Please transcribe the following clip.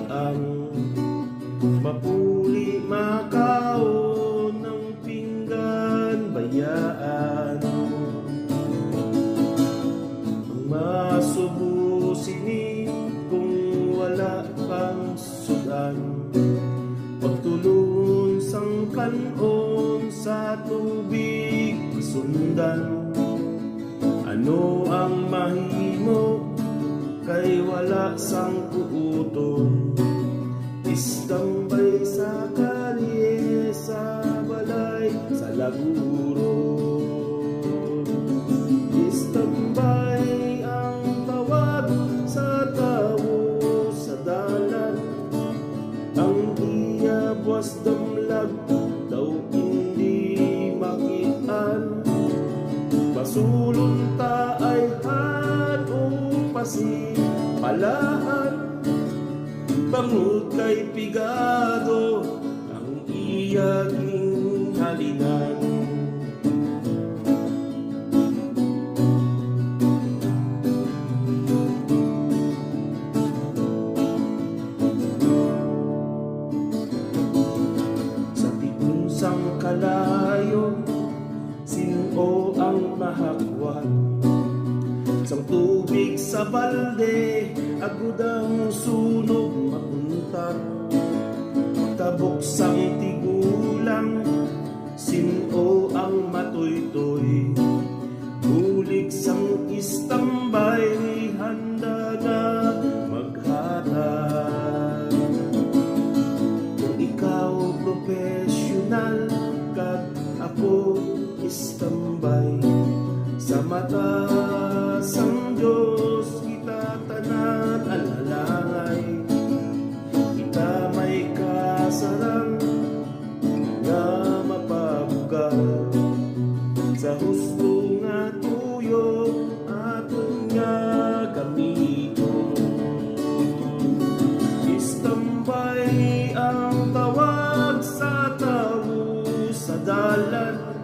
ang mapuli makaon ng pinggan bayaan. Ang masubo sini kung wala pang sudan, pagtulon sang kanon sa tubig sundan. Ano ang mahimo kay wala sang kuuton, istambay sa kalye, sa balay, sa laguro. Istambay ang tawag sa tawo sa dalan, ang iya buwas damlag daw hindi makitaan. Pasulong ta ay hanong pasipalaan, bangod kay pigado ang iyaging halinan. Sa tiunsang kalayo, sino ang mahagwan? Sa tubig sa balde, agud ang sunog mapunta. Tabok sang tigulang, sino ang matuytoy? Bulig sang istambay, handa na maghatag. Kung ikaw profesional, kat ako istambay, sa mata sang Diyos kita tanan alalangay. Kita may kasarang nga mapabugal, sa husto nga tuyo aton nga gamiton. Istambay ang tawag sa tawo sa dalan,